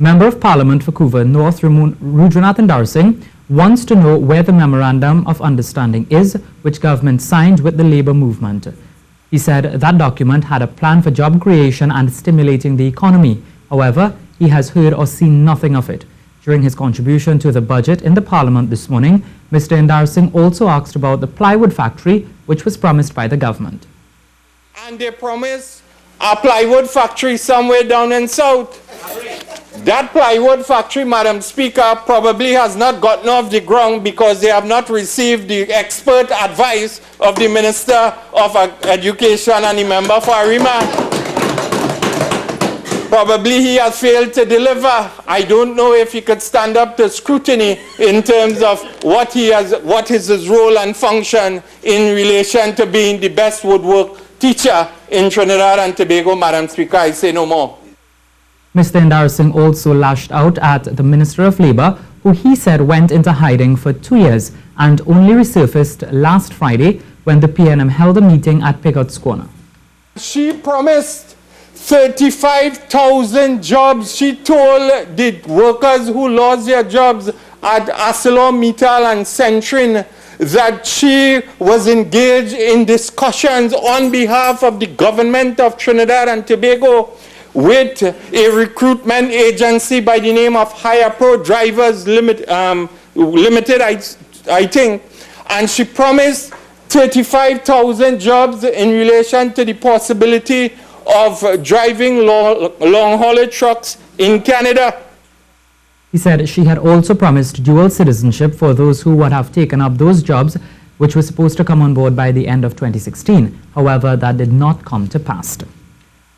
Member of Parliament for Couva North, Rudranath Indarsingh, wants to know where the Memorandum of Understanding is, which government signed with the labour movement. He said that document had a plan for job creation and stimulating the economy. However, he has heard or seen nothing of it. During his contribution to the budget in the Parliament this morning, Mr. Indarsingh also asked about the plywood factory, which was promised by the government. And they promised a plywood factory somewhere down in South. That plywood factory, Madam Speaker, probably has not gotten off the ground because they have not received the expert advice of the Minister of Education and the member for Arima. Probably he has failed to deliver. I don't know if he could stand up to scrutiny in terms of what is his role and function in relation to being the best woodwork teacher in Trinidad and Tobago. Madam Speaker, I say no more. Mr. Indarsingh also lashed out at the Minister of Labour, who he said went into hiding for 2 years and only resurfaced last Friday when the PNM held a meeting at Pigot's Corner. She promised 35,000 jobs. She told the workers who lost their jobs at ArcelorMittal and Centrin that she was engaged in discussions on behalf of the government of Trinidad and Tobago with a recruitment agency by the name of Hire Pro Drivers Limited, I think. And she promised 35,000 jobs in relation to the possibility of driving long-haulage trucks in Canada. He said she had also promised dual citizenship for those who would have taken up those jobs, which was supposed to come on board by the end of 2016. However, that did not come to pass.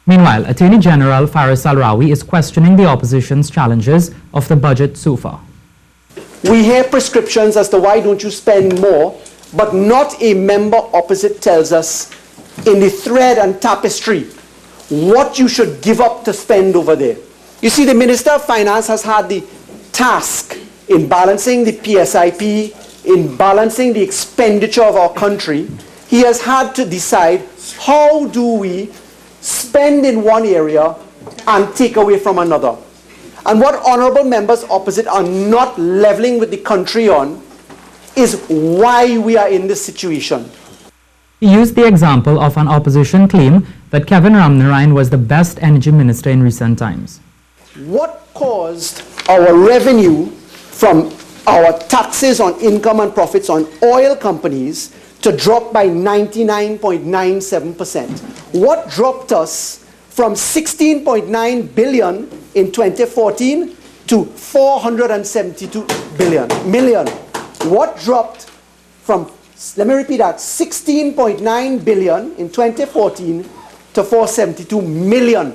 Meanwhile, Attorney General Faris Al-Rawi is questioning the opposition's challenges of the budget so far. We hear prescriptions as to why don't you spend more, but not a member opposite tells us in the thread and tapestry what you should give up to spend over there. You see, the Minister of Finance has had the task in balancing the PSIP, in balancing the expenditure of our country. He has had to decide, how do we spend in one area and take away from another? And what honourable members opposite are not levelling with the country on is why we are in this situation. He used the example of an opposition claim that Kevin Ramnarine was the best energy minister in recent times. What caused our revenue from our taxes on income and profits on oil companies to drop by 99.97%? What dropped us from 16.9 billion in 2014 to 472 million? What dropped from, let me repeat that, 16.9 billion in 2014 to 472 million?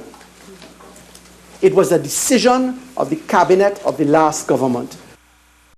It was a decision of the cabinet of the last government.